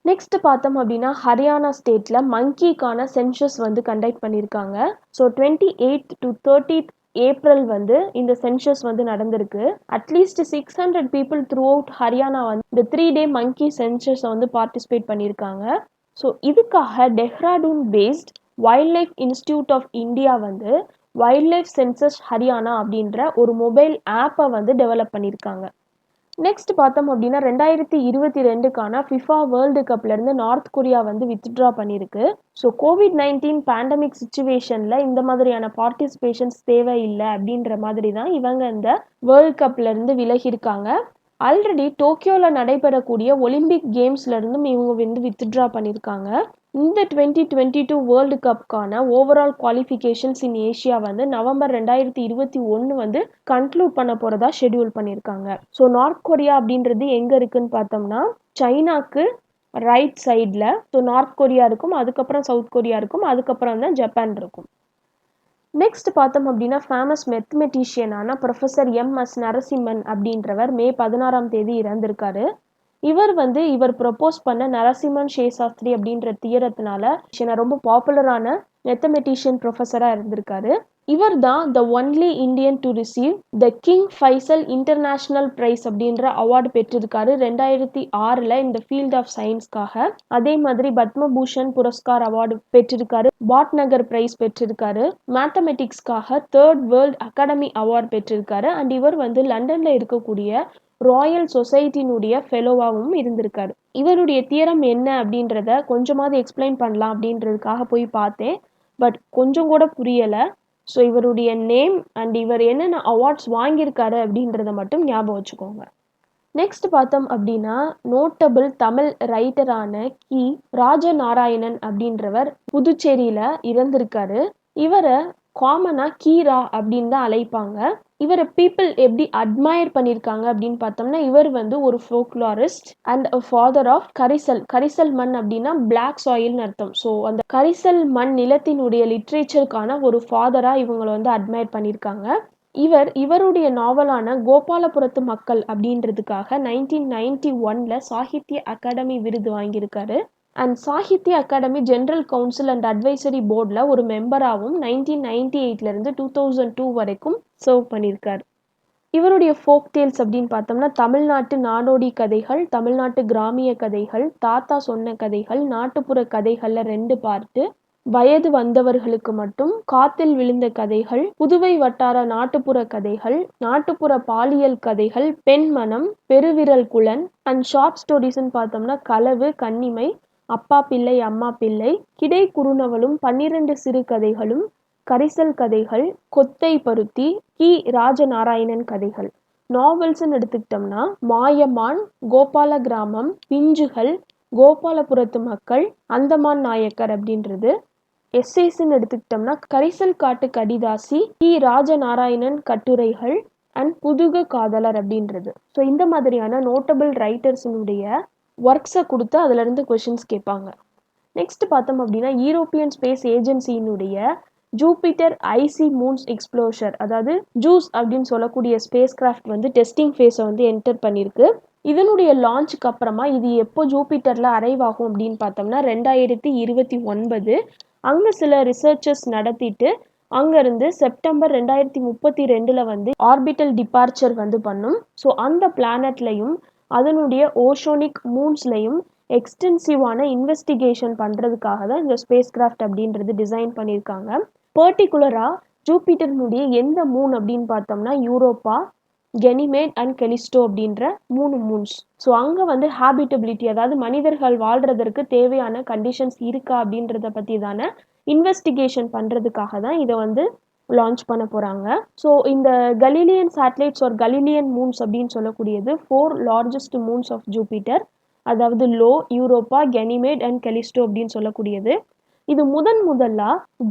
நெக்ஸ்ட் பார்த்தோம் அப்படின்னா ஹரியானா ஸ்டேட்டில் மங்கிக்கான சென்சஸ் வந்து கண்டக்ட் பண்ணியிருக்காங்க. So 28th to 30th April வந்து இந்த சென்சஸ் வந்து நடந்திருக்கு. At least 600 people through out Haryana வந்து இந்த 3-day மங்கி சென்சஸை வந்து பார்ட்டிசிபேட் பண்ணியிருக்காங்க. ஸோ இதுக்காக Dehradun based wildlife institute of India வந்து வைல்ட் லைஃப் சென்சஸ் ஹரியானா அப்படின்ற ஒரு மொபைல் ஆப்பை வந்து டெவலப் பண்ணியிருக்காங்க. நெக்ஸ்ட் பார்த்தோம் அப்படின்னா 2022க்கான ஃபிஃபா வேர்ல்டு கப்லேருந்து நார்த் கொரியா வந்து வித்ட்ரா பண்ணியிருக்கு. ஸோ கோவிட்-19 பேண்டமிக் சுச்சுவேஷனில் இந்த மாதிரியான பார்ட்டிசிபேஷன்ஸ் தேவையில்லை அப்படின்ற மாதிரி தான் இவங்க இந்த வேர்ல்ட் கப்லேருந்து விலகியிருக்காங்க. ஆல்ரெடி டோக்கியோவில் நடைபெறக்கூடிய ஒலிம்பிக் கேம்ஸ்லேருந்தும் இவங்க வந்து வித்ட்ரா பண்ணியிருக்காங்க. இந்த 2022 வேர்ல்டு கப்கான ஓவரால் குவாலிஃபிகேஷன்ஸ் இன் ஏஷியா வந்து நவம்பர் 2021 வந்து கன்க்ளூட் பண்ண போகிறதா ஷெட்யூல் பண்ணியிருக்காங்க. ஸோ நார்த் கொரியா அப்படின்றது எங்கே இருக்குன்னு பார்த்தோம்னா சைனாக்கு ரைட் சைடில். ஸோ நார்த் கொரியா இருக்கும், அதுக்கப்புறம் சவுத் கொரியா இருக்கும், அதுக்கப்புறம் தான் ஜப்பான் இருக்கும். நெக்ஸ்ட் பார்த்தோம் அப்படின்னா ஃபேமஸ் மேத்தமெட்டிஷியனான ப்ரொஃபஸர் எம்.எஸ். நரசிம்மன் அப்படின்றவர் May 16 இறந்திருக்காரு. இவர் ப்ரொப்போஸ் பண்ண நரசிம்மன் ஷேசாஸ்திரி அப்படின்ற தியரத்தினால ரொம்ப பாப்புலரான மேத்தமெட்டிஷியன் ப்ரொஃபஸராக இருந்திருக்காரு. இவர் தான் the only Indian to receive the King Faisal international prize அப்படின்ற அவார்டு பெற்றிருக்காரு 2006 இந்த ஃபீல்ட் ஆஃப் சயின்ஸ்க்காக. அதே மாதிரி பத்மபூஷன் புரஸ்கார் அவார்டு பெற்றிருக்காரு, பாட்நகர் பிரைஸ் பெற்றிருக்காரு, மேத்தமெட்டிக்ஸ்க்காக 3rd வேர்ல்ட் அகாடமி அவார்டு பெற்றிருக்காரு. அண்ட் இவர் வந்து லண்டன்ல இருக்கக்கூடிய ராயல் சொசைட்டினுடைய ஃபெலோவாகவும் இருந்திருக்காரு. இவருடைய தியரம் என்ன அப்படின்றத கொஞ்சமாவது எக்ஸ்பிளைன் பண்ணலாம் அப்படின்றதுக்காக போய் பார்த்தேன். பட் கொஞ்சம் கூட புரியலை. ஸோ இவருடைய நேம் அண்ட் இவர் என்னென்ன அவார்ட்ஸ் வாங்கியிருக்காரு அப்படின்றத மட்டும் ஞாபகம் வச்சுக்கோங்க. நெக்ஸ்ட் பார்த்தோம் அப்படின்னா நோட்டபிள் தமிழ் ரைட்டரான கி ராஜநாராயணன் அப்படின்றவர் புதுச்சேரியில் இறந்திருக்காரு. இவரை காமனாக கீரா அப்படின்னு தான் அழைப்பாங்க. இவரை பீப்புள் எப்படி அட்மையர் பண்ணியிருக்காங்க அப்படின்னு பார்த்தோம்னா, இவர் வந்து ஒரு ஃபோக்லாரிஸ்ட் அண்ட் ஃபாதர் ஆஃப் கரிசல். கரிசல் மண் அப்படின்னா பிளாக் சாயில்னு அர்த்தம். ஸோ அந்த கரிசல் மண் நிலத்தினுடைய லிட்ரேச்சருக்கான ஒரு ஃபாதராக இவங்களை வந்து அட்மையர் பண்ணியிருக்காங்க. இவருடைய நாவலான கோபாலபுரத்து மக்கள் அப்படின்றதுக்காக 1991 சாகித்ய அகாடமி விருது வாங்கியிருக்காரு. And Sahitya Akademi general council and advisory போர்டில் ஒரு மெம்பராகவும் 1998 2002 வரைக்கும் சர்வ் பண்ணியிருக்காரு. இவருடைய ஃபோக் டேல்ஸ் அப்படின்னு பார்த்தோம்னா தமிழ்நாட்டு நாடோடி கதைகள், தமிழ்நாட்டு கிராமிய கதைகள், தாத்தா சொன்ன கதைகள், நாட்டுப்புற கதைகளில் 2 பார்ட்டு, வயது வந்தவர்களுக்கு மட்டும், காத்தில் விழுந்த கதைகள், புதுவை வட்டார நாட்டுப்புற கதைகள், நாட்டுப்புற பாலியல் கதைகள், பெண்மனம், பெருவிரல் குளன் அண்ட் ஷார்ட் ஸ்டோரிஸ்ன்னு பார்த்தோம்னா களவு, கன்னிமை, அப்பா பிள்ளை அம்மா பிள்ளை, கிடை குறுநவலும், 12 சிறு கதைகளும், கரிசல் கதைகள், கொத்தை பருத்தி, கி ராஜநாராயணன் கதைகள். நாவல்ஸ்ன்னு எடுத்துக்கிட்டோம்னா மாயமான், கோபால கிராமம், பிஞ்சுகள், கோபாலபுரத்து மக்கள், அந்தமான் நாயக்கர் அப்படின்றது. எஸ்ஏஸ்ன்னு எடுத்துக்கிட்டோம்னா கரிசல் காட்டு கடிதாசி, கி ராஜநாராயணன் கட்டுரைகள் அண்ட் புதுக காதலர் அப்படின்றது. ஸோ இந்த மாதிரியான நோட்டபிள் ரைட்டர்ஸினுடைய ஒர்க்ஸை கொடுத்து அதிலிருந்து கொஷின்ஸ் கேட்பாங்க. நெக்ஸ்ட் பார்த்தோம் அப்படின்னா யூரோப்பியன் ஸ்பேஸ் ஏஜென்சியினுடைய ஜூபிட்டர் ஐசி மூன்ஸ் எக்ஸ்ப்ளோஷர், அதாவது ஜூஸ் அப்படின்னு சொல்லக்கூடிய ஸ்பேஸ் கிராஃப்ட் வந்து டெஸ்டிங் ஃபேஸை வந்து என்டர் பண்ணியிருக்கு. இதனுடைய லான்ச்சுக்கு அப்புறமா இது எப்போ ஜூபிட்டரில் அரைவ் ஆகும் அப்படின்னு பார்த்தோம்னா 2029. அங்கே சில ரிசர்ச்சர்ஸ் நடத்திட்டு அங்கேருந்து செப்டம்பர் 2032 வந்து ஆர்பிட்டல் டிபார்ச்சர் வந்து பண்ணும். ஸோ அந்த பிளானட்லையும் அதனுடைய ஓஷோனிக் மூன்ஸ்லையும் எக்ஸ்டென்சிவான இன்வெஸ்டிகேஷன் பண்ணுறதுக்காக தான் இந்த ஸ்பேஸ் கிராஃப்ட் அப்படின்றது டிசைன் பண்ணியிருக்காங்க. பர்டிகுலராக ஜூபிட்டர்னுடைய எந்த மூன் அப்படின்னு பார்த்தோம்னா யூரோப்பா, கெனிமேட் அண்ட் கெலிஸ்டோ அப்படின்ற 3 மூன்ஸ். ஸோ அங்கே வந்து ஹேபிட்டபிலிட்டி, அதாவது மனிதர்கள் வாழ்கிறதற்கு தேவையான கண்டிஷன்ஸ் இருக்கா அப்படின்றத பற்றி தானே இன்வெஸ்டிகேஷன் பண்ணுறதுக்காக தான் இதை வந்து லான்ச் பண்ண போகிறாங்க. ஸோ இந்த கலீலியன் சேட்டலைட்ஸ் ஒரு கலீலியன் மூன்ஸ் அப்படின்னு சொல்லக்கூடியது 4 லார்ஜஸ்ட் மூன்ஸ் ஆஃப் ஜூபிட்டர், அதாவது லோ, யூரோப்பா, கெனிமேட் அண்ட் கெலிஸ்டோ அப்படின்னு சொல்லக்கூடியது. இது முதல்ல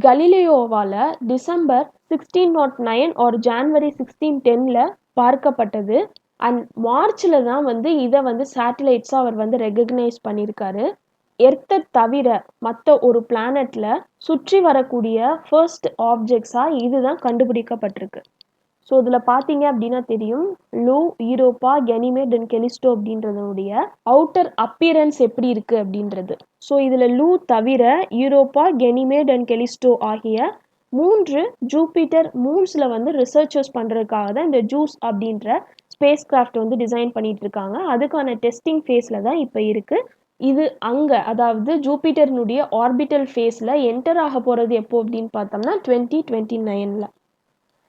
கலீலியோவால் டிசம்பர் 1609 or ஜான்வரி 1610 பார்க்கப்பட்டது. அண்ட் மார்ச்சில் தான் வந்து இதை வந்து சேட்டலைட்ஸாக அவர் வந்து ரெகக்னைஸ் பண்ணியிருக்காரு. எர்த்தை தவிர மற்ற ஒரு பிளானட்டில் சுற்றி வரக்கூடிய ஃபர்ஸ்ட் ஆப்ஜெக்ட்ஸாக இதுதான் கண்டுபிடிக்கப்பட்டிருக்கு. ஸோ இதில் பார்த்தீங்க அப்படின்னா தெரியும் லூ, யூரோப்பா, கெனிமேட் அண்ட் கெலிஸ்டோ அப்படின்றதுடைய அவுட்டர் அப்பியரன்ஸ் எப்படி இருக்குது அப்படின்றது. ஸோ இதில் லூ தவிர யூரோப்பா, கெனிமேட் அண்ட் கெலிஸ்டோ ஆகிய 3 ஜூபிட்டர் மூன்ஸில் வந்து ரிசர்ச்சர்ஸ் பண்ணுறதுக்காக தான் இந்த ஜூஸ் அப்படின்ற ஸ்பேஸ் கிராஃப்ட் வந்து டிசைன் பண்ணிட்டு இருக்காங்க. அதுக்கான டெஸ்டிங் ஃபேஸில் தான் இப்போ இருக்குது. இது அங்கே, அதாவது ஜூபிட்டர்னுடைய ஆர்பிட்டல் ஃபேஸில் என்டர் ஆக போகிறது எப்போ அப்படின்னு பார்த்தோம்னா 2029.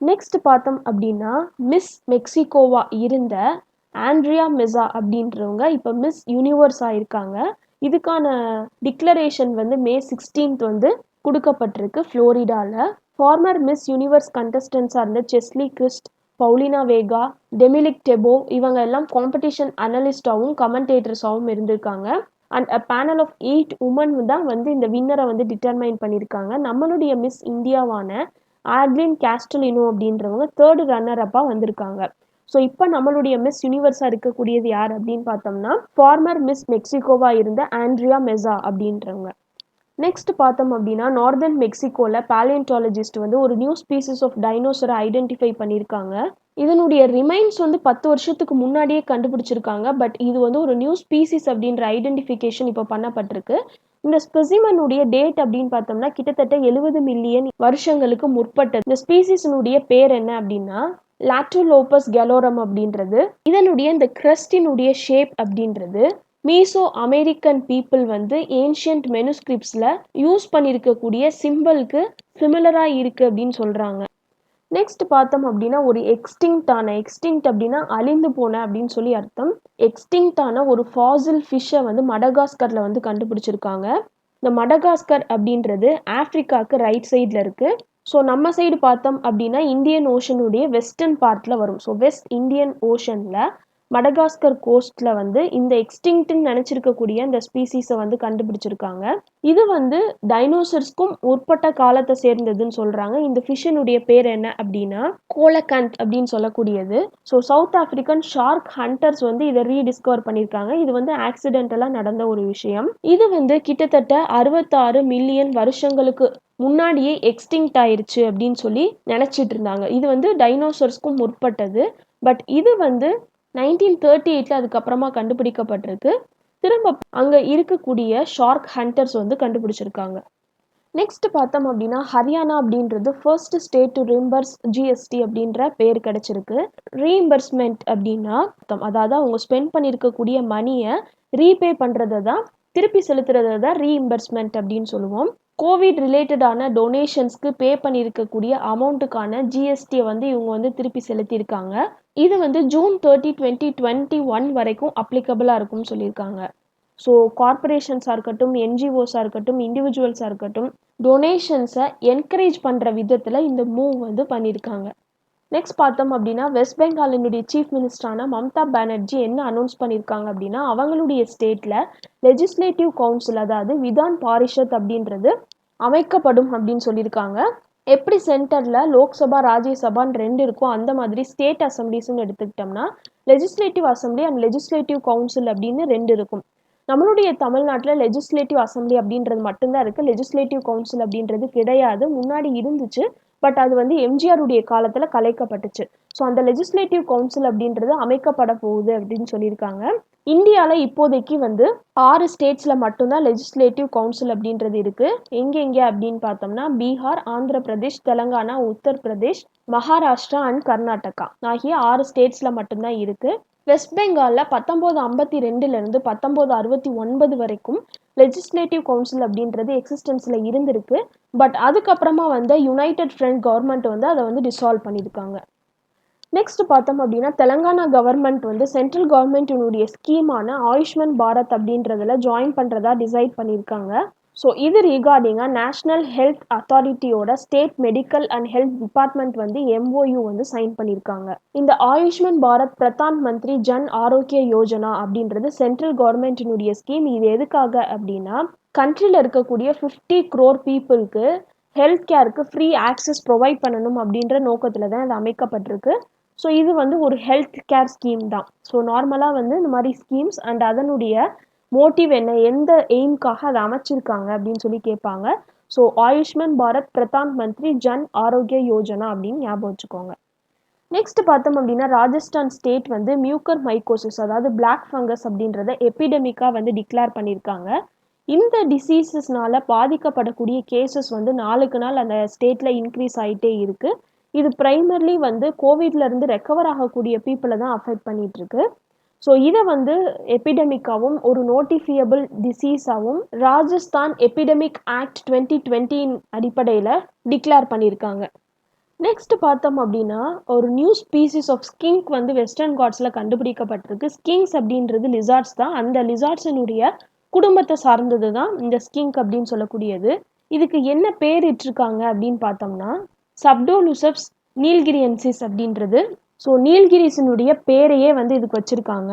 நெக்ஸ்ட் பார்த்தோம் அப்படின்னா மிஸ் மெக்சிகோவா இருந்த ஆண்ட்ரியா மெசா அப்படின்றவங்க இப்போ மிஸ் யூனிவர்ஸாக இருக்காங்க. இதுக்கான டிக்ளரேஷன் வந்து May 16 வந்து கொடுக்கப்பட்டிருக்கு ஃப்ளோரிடாவில். ஃபார்மர் மிஸ் யூனிவர்ஸ் கண்டஸ்டன்ஸாக இருந்த Cheslie Kryst, Paulina Vega, Demi-Leigh Tebow இவங்க எல்லாம் காம்படிஷன் அனலிஸ்டாகவும் கமெண்டேட்டர்ஸாகவும் இருந்திருக்காங்க. And a panel of 8 woman தான் வந்து இந்த வின்னரை வந்து டிட்டர்மைன் பண்ணியிருக்காங்க. நம்மளுடைய மிஸ் இந்தியாவான ஆட்லின் கேஸ்டலினோ அப்படின்றவங்க 3rd ரன்னர்-அப்பாக வந்திருக்காங்க. ஸோ இப்போ நம்மளுடைய மிஸ் யூனிவர்ஸாக இருக்கக்கூடியது யார் அப்படின்னு பார்த்தோம்னா ஃபார்மர் மிஸ் மெக்சிகோவாக இருந்த ஆண்ட்ரியா மெசா அப்படின்றவங்க. நெக்ஸ்ட் பார்த்தோம் அப்படின்னா நார்தர்ன் மெக்சிகோவில் பேலியன்டாலஜிஸ்ட் வந்து ஒரு நியூ ஸ்பீசிஸ் ஆஃப் டைனோசரை ஐடென்டிஃபை பண்ணியிருக்காங்க. இதனுடைய ரிமைன்ஸ் வந்து 10 வருஷத்துக்கு முன்னாடியே கண்டுபிடிச்சிருக்காங்க. பட் இது வந்து ஒரு நியூ ஸ்பீசிஸ் அப்படின்ற ஐடென்டிஃபிகேஷன் இப்போ பண்ணப்பட்டிருக்கு. இந்த ஸ்பெசிமனுடைய டேட் அப்படின்னு பார்த்தோம்னா கிட்டத்தட்ட 70 மில்லியன் வருஷங்களுக்கு முற்பட்டது. இந்த ஸ்பீசிஸினுடைய பேர் என்ன அப்படின்னா லாட்ரோலோபஸ் கெலோரம் அப்படின்றது. இதனுடைய இந்த கிரஸ்டினுடைய ஷேப் அப்படின்றது மீசோ அமெரிக்கன் பீப்புள் வந்து ஏன்ஷியன்ட் மெனுஸ்கிரிப்ட்ஸில் யூஸ் பண்ணியிருக்கக்கூடிய சிம்பிளுக்கு சிமிலராக இருக்குது அப்படின்னு சொல்கிறாங்க. நெக்ஸ்ட் பார்த்தோம் அப்படின்னா ஒரு எக்ஸ்டிங்க்ட் அப்படின்னா அழிந்து போன அப்படின்னு சொல்லி அர்த்தம். எக்ஸ்டிங்க்டான ஒரு ஃபாசில் ஃபிஷ்ஷை வந்து மடகாஸ்கரில் வந்து கண்டுபிடிச்சிருக்காங்க. இந்த மடகாஸ்கர் அப்படின்றது ஆஃப்ரிக்காவுக்கு ரைட் சைடில் இருக்குது. ஸோ நம்ம சைடு பார்த்தோம் அப்படின்னா இந்தியன் ஓஷனுடைய வெஸ்டர்ன் பார்ட்டில் வரும். ஸோ வெஸ்ட் இந்தியன் ஓஷனில் மடகாஸ்கர் கோஸ்ட்டில் வந்து இந்த எக்ஸ்டிங்க்ட்னு நினச்சிருக்கக்கூடிய இந்த ஸ்பீசிஸை வந்து கண்டுபிடிச்சிருக்காங்க. இது வந்து டைனோசர்ஸ்க்கும் உட்பட்ட காலத்தை சேர்ந்ததுன்னு சொல்கிறாங்க. இந்த ஃபிஷ்ஷனுடைய பேர் என்ன அப்படின்னா கோலகந்த் அப்படின்னு சொல்லக்கூடியது. So south African shark hunters வந்து இதை ரீடிஸ்கவர் பண்ணியிருக்காங்க. இது வந்து ஆக்சிடென்டலாக நடந்த ஒரு விஷயம். இது வந்து கிட்டத்தட்ட 66 மில்லியன் வருஷங்களுக்கு முன்னாடியே எக்ஸ்டிங்க்ட் ஆயிருச்சு அப்படின்னு சொல்லி நினச்சிட்டு இருந்தாங்க. இது வந்து டைனோசர்ஸ்க்கும் முற்பட்டது. பட் இது வந்து 1938 அதுக்கப்புறமா கண்டுபிடிக்கப்பட்டிருக்கு. திரும்ப அங்கே இருக்கக்கூடிய ஷார்க் ஹண்டர்ஸ் வந்து கண்டுபிடிச்சிருக்காங்க. நெக்ஸ்ட் பார்த்தோம் அப்படின்னா ஹரியானா அப்படின்றது first state to reimburse GST அப்படின்ற பேர் கிடைச்சிருக்கு. ரீஇம்பர்ஸ்மெண்ட் அப்படின்னா அதாவது அவங்க ஸ்பெண்ட் பண்ணியிருக்கக்கூடிய மணியை ரீபே பண்ணுறதை தான் திருப்பி செலுத்துறதை தான் ரீஇம்பர்ஸ்மெண்ட் அப்படின்னு சொல்லுவோம். கோவிட் ரிலேட்டடான டொனேஷன்ஸ்க்கு பே பண்ணியிருக்கக்கூடிய அமௌண்ட்டுக்கான ஜிஎஸ்டியை வந்து இவங்க வந்து திருப்பி செலுத்தியிருக்காங்க. இது வந்து ஜூன் 30, 2021 வரைக்கும் அப்ளிகபிளாக இருக்கும்னு சொல்லியிருக்காங்க. ஸோ கார்பரேஷன்ஸாக இருக்கட்டும், என்ஜிஓஸாக இருக்கட்டும், இண்டிவிஜுவல்ஸாக இருக்கட்டும், டொனேஷன்ஸை என்கரேஜ் பண்ணுற விதத்தில் இந்த மூவ் வந்து பண்ணியிருக்காங்க. நெக்ஸ்ட் பார்த்தோம் அப்படின்னா வெஸ்ட் பெங்காலினுடைய சீஃப் மினிஸ்டரான மம்தா பானர்ஜி என்ன அனௌன்ஸ் பண்ணியிருக்காங்க அப்படின்னா அவங்களுடைய ஸ்டேட்டில் லெஜிஸ்லேட்டிவ் கவுன்சில் அதாவது விதான் பாரிஷத் அப்படின்றது அமைக்கப்படும் அப்படின்னு சொல்லியிருக்காங்க. எப்படி சென்டரில் லோக்சபா ராஜ்யசபான்னு 2 இருக்கும் அந்த மாதிரி ஸ்டேட் அசம்பிளிஸ்ன்னு எடுத்துக்கிட்டோம்னா legislative assembly and legislative council அப்படின்னு 2 இருக்கும். நம்மளுடைய தமிழ்நாட்டில் லெஜிஸ்லேட்டிவ் அசம்பிளி அப்படின்றது மட்டும்தான் இருக்குது. லெஜிஸ்லேட்டிவ் கவுன்சில் அப்படின்றது கிடையாது. முன்னாடி இருந்துச்சு, பட் அது வந்து எம்ஜிஆருடைய காலத்தில் கலைக்கப்பட்டுச்சு. ஸோ அந்த லெஜிஸ்லேட்டிவ் கவுன்சில் அப்படின்றது அமைக்கப்பட போகுது அப்படின்னு சொல்லியிருக்காங்க. இந்தியாவில் இப்போதைக்கு வந்து 6 ஸ்டேட்ஸில் மட்டும்தான் லெஜிஸ்லேட்டிவ் கவுன்சில் அப்படின்றது இருக்குது. எங்கெங்கே அப்படின்னு பார்த்தோம்னா பீகார், ஆந்திர பிரதேஷ், தெலங்கானா, உத்தரப்பிரதேஷ், மகாராஷ்டிரா அண்ட் கர்நாடகா ஆகிய 6 ஸ்டேட்ஸில் மட்டும்தான் இருக்குது. வெஸ்ட் பெங்காலில் 1952 1969 வரைக்கும் லெஜிஸ்லேட்டிவ் கவுன்சில் அப்படின்றது எக்ஸிஸ்டன்ஸில் இருந்திருக்கு. பட் அதுக்கப்புறமா வந்து யுனைடெட் ஃப்ரண்ட் கவர்மெண்ட் வந்து அதை வந்து டிசால்வ் பண்ணியிருக்காங்க. நெக்ஸ்ட் பார்த்தோம் அப்படின்னா தெலங்கானா கவர்மெண்ட் வந்து சென்ட்ரல் கவர்மெண்ட்டினுடைய ஸ்கீமான ஆயுஷ்மான் பாரத் அப்படின்றதுல ஜாயின் பண்ணுறதா டிசைட் பண்ணியிருக்காங்க. ஸோ இது ரிகார்டிங்காக நேஷ்னல் ஹெல்த் அத்தாரிட்டியோட state medical and health department வந்து எம்ஓயு வந்து சைன் பண்ணியிருக்காங்க. இந்த ஆயுஷ்மான் பாரத் பிரதான் மந்திரி ஜன் ஆரோக்கிய யோஜனா அப்படின்றது சென்ட்ரல் கவர்மெண்ட்டினுடைய ஸ்கீம். இது எதுக்காக அப்படின்னா கண்ட்ரியில் இருக்கக்கூடிய 50 crore பீப்புளுக்கு ஹெல்த் கேருக்கு ஃப்ரீ ஆக்சஸ் ப்ரொவைட் பண்ணணும் அப்படின்ற நோக்கத்தில் தான் இது அமைக்கப்பட்டிருக்கு. ஸோ இது வந்து ஒரு ஹெல்த் கேர் ஸ்கீம் தான். ஸோ நார்மலாக வந்து இந்த மாதிரி ஸ்கீம்ஸ் அண்ட் அதனுடைய மோட்டிவ் என்ன, எந்த எய்ம்காக அதை அமைச்சிருக்காங்க அப்படின்னு சொல்லி கேட்பாங்க. ஸோ ஆயுஷ்மான் பாரத் பிரதான் மந்திரி ஜன் ஆரோக்கிய யோஜனா அப்படின்னு ஞாபகம் வச்சுக்கோங்க. நெக்ஸ்ட் பார்த்தோம் அப்படின்னா ராஜஸ்தான் ஸ்டேட் வந்து மியூக்கர் மைக்கோசிஸ் அதாவது பிளாக் ஃபங்கஸ் அப்படின்றத எபிடெமிக்காக வந்து டிக்ளேர் பண்ணியிருக்காங்க. இந்த டிசீசஸ்னால பாதிக்கப்படக்கூடிய கேசஸ் வந்து நாளுக்கு நாள் அந்த ஸ்டேட்டில் இன்க்ரீஸ் ஆகிட்டே இருக்குது. இது ப்ரைமர்லி வந்து கோவிட்லேருந்து ரெக்கவர் ஆகக்கூடிய பீப்புளை தான் அஃபெக்ட் பண்ணிகிட்ருக்கு. ஸோ இதை வந்து எபிடெமிக்காகவும் ஒரு நோட்டிஃபியபிள் டிசீஸாகவும் ராஜஸ்தான் எபிடெமிக் ஆக்ட் 2020 அடிப்படையில் டிக்ளேர் பண்ணியிருக்காங்க. நெக்ஸ்ட் பார்த்தோம் அப்படின்னா ஒரு நியூ ஸ்பீசிஸ் ஆஃப் ஸ்கிங்க் வந்து வெஸ்டர்ன் காட்ஸில் கண்டுபிடிக்கப்பட்டிருக்கு. ஸ்கிங்ஸ் அப்படின்றது லிசார்ட்ஸ் தான். அந்த லிசார்ட்ஸினுடைய குடும்பத்தை சார்ந்தது தான் இந்த ஸ்கிங்க் அப்படின்னு சொல்லக்கூடியது. இதுக்கு என்ன பேர் இட்டிருக்காங்க அப்படின்னு பார்த்தோம்னா சப்டோலுசப்ஸ் நீல்கிரியன்சிஸ் அப்படின்றது. ஸோ நீல்கிரிஸினுடைய பேரையே வந்து இதுக்கு வச்சுருக்காங்க.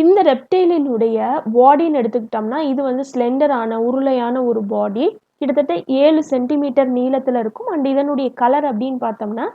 இந்த ரெப்டைலினுடைய பாடின்னு எடுத்துக்கிட்டோம்னா இது வந்து ஸ்லெண்டரான உருளையான ஒரு பாடி, கிட்டத்தட்ட 7 சென்டிமீட்டர் நீளத்தில் இருக்கும். அண்ட் இதனுடைய கலர் அப்படின்னு பார்த்தோம்னா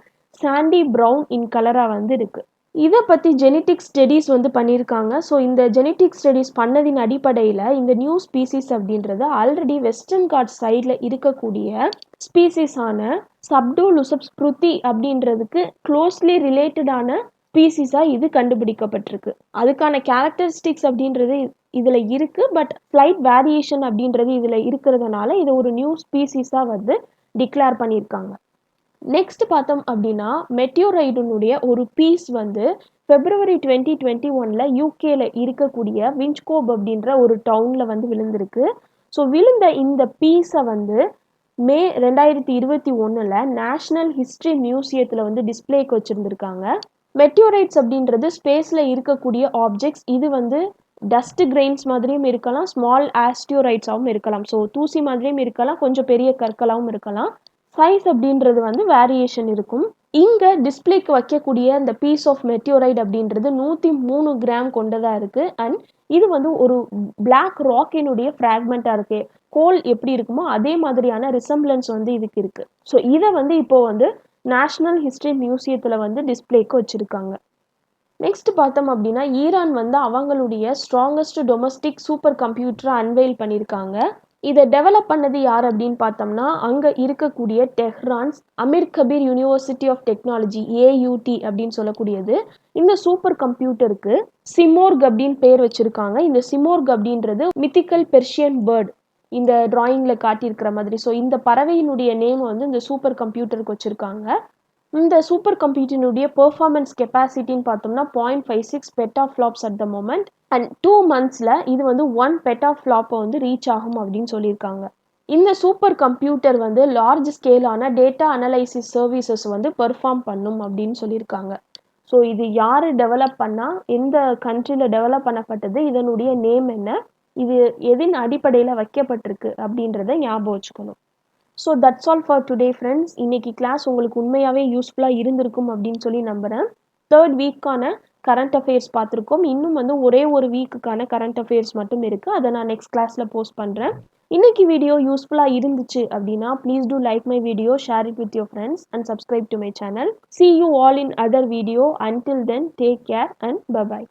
சாண்டி ப்ரௌன் இன் கலராக வந்து இருக்குது. இதை பற்றி ஜெனட்டிக் ஸ்டடீஸ் வந்து பண்ணியிருக்காங்க. ஸோ இந்த ஜெனட்டிக் ஸ்டடீஸ் பண்ணதின் அடிப்படையில் இந்த நியூ ஸ்பீசிஸ் அப்படின்றது ஆல்ரெடி வெஸ்டர்ன் காட்ஸ் சைடில் இருக்கக்கூடிய ஸ்பீசிஸான சப்டோலுசப்ஸ் ப்ருத்தி அப்படின்றதுக்கு க்ளோஸ்லி ரிலேட்டடான ஸ்பீசிஸாக இது கண்டுபிடிக்கப்பட்டிருக்கு. அதுக்கான கேரக்டரிஸ்டிக்ஸ் அப்படின்றது இதில் இருக்குது. பட் ஸ்லைட் வேரியேஷன் அப்படின்றது இதில் இருக்கிறதுனால இது ஒரு நியூ ஸ்பீசிஸாக வந்து டிக்ளேர் பண்ணியிருக்காங்க. நெக்ஸ்ட் பார்த்தோம் அப்படின்னா மெட்டியோரைடுனுடைய ஒரு பீஸ் வந்து February 2021 யூகேல இருக்கக்கூடிய விஞ்ச்கோப் அப்படின்ற ஒரு டவுனில் வந்து விழுந்திருக்கு. ஸோ விழுந்த இந்த பீஸை வந்து மே 2021 நேஷ்னல் ஹிஸ்ட்ரி மியூசியத்தில் வந்து டிஸ்பிளேக்கு வச்சுருந்துருக்காங்க. மெட்டியோரைட்ஸ் அப்படின்றது ஸ்பேஸில் இருக்கக்கூடிய ஆப்ஜெக்ட்ஸ். இது வந்து டஸ்ட் கிரெயின்ஸ் மாதிரியும் இருக்கலாம், ஸ்மால் ஆஸ்டியோரைட்ஸாகவும் இருக்கலாம். ஸோ தூசி மாதிரியும் இருக்கலாம், கொஞ்சம் பெரிய கற்களாகவும் இருக்கலாம். சைஸ் அப்படின்றது வந்து வேரியேஷன் இருக்கும். இங்கே டிஸ்பிளேக்கு வைக்கக்கூடிய அந்த பீஸ் ஆஃப் மெட்டியோரைட் அப்படின்றது 103 கிராம் கொண்டதாக இருக்குது. அண்ட் இது வந்து ஒரு பிளாக் ராக்கினுடைய ஃப்ராக்மெண்ட்டாக இருக்குது. கோல் எப்படி இருக்குமோ அதே மாதிரியான ரிசம்பிளன்ஸ் வந்து இதுக்கு இருக்குது. ஸோ இதை வந்து இப்போது வந்து நேஷ்னல் ஹிஸ்ட்ரி மியூசியத்தில் வந்து டிஸ்பிளேக்கு வச்சுருக்காங்க. நெக்ஸ்ட் பார்த்தோம் அப்படின்னா ஈரான் வந்து அவங்களுடைய ஸ்ட்ராங்கஸ்ட் டொமஸ்டிக் சூப்பர் கம்ப்யூட்டரை அன்வெயில் பண்ணியிருக்காங்க. இதை டெவலப் பண்ணது யார் அப்படின்னு பார்த்தோம்னா அங்கே இருக்கக்கூடிய Tehran's Amir Kabir university of technology AUT அப்படின்னு சொல்லக்கூடியது. இந்த சூப்பர் கம்ப்யூட்டருக்கு சிமோர்க் அப்படின்னு பேர் வச்சுருக்காங்க. இந்த சிமோர்க் அப்படின்றது மித்திக்கல் பெர்ஷியன் பேர்ட் இந்த டிராயிங்கில் காட்டியிருக்கிற மாதிரி. ஸோ இந்த பறவையினுடைய நேம் வந்து இந்த சூப்பர் கம்ப்யூட்டருக்கு வச்சுருக்காங்க. இந்த சூப்பர் கம்ப்யூட்டரினுடைய பெர்ஃபார்மன்ஸ் கெப்பாசிட்டின்னு பார்த்தோம்னா 0.56 பெட்டாஃப்ளாப்ஸ் அட் த மொமெண்ட். அண்ட் 2 monthsல இது வந்து 1 பெட்டாஃப்ளாப்பை வந்து ரீச் ஆகும் அப்படின்னு சொல்லியிருக்காங்க. இந்த சூப்பர் கம்ப்யூட்டர் வந்து லார்ஜ் ஸ்கேலான டேட்டா அனலைசிஸ் சர்வீசஸ் வந்து பெர்ஃபார்ம் பண்ணும் அப்படின்னு சொல்லியிருக்காங்க. ஸோ இது யார் டெவலப் பண்ணால், எந்த கண்ட்ரியில் டெவலப் பண்ணப்பட்டது, இதனுடைய நேம் என்ன, இது எதின் அடிப்படையில் வைக்கப்பட்டிருக்கு அப்படின்றத ஞாபகம் வச்சுக்கணும். So that's all for today friends. இன்னைக்கு கிளாஸ் உங்களுக்கு உண்மையாகவே யூஸ்ஃபுல்லாக இருந்திருக்கும் அப்படின்னு சொல்லி நம்புகிறேன். 3rd வீக்கான கரண்ட் அஃபேர்ஸ் பார்த்துருக்கோம். இன்னும் வந்து ஒரே ஒரு வீக்குக்கான கரண்ட் அஃபேர்ஸ் மட்டும் இருக்குது. அதை நான் நெக்ஸ்ட் கிளாஸில் போஸ்ட் பண்ணுறேன். இன்னைக்கு வீடியோ யூஸ்ஃபுல்லாக இருந்துச்சு அப்படின்னா please do like my video, share it with your friends and subscribe to my channel. See you all in other video. Until then, take care and bye bye.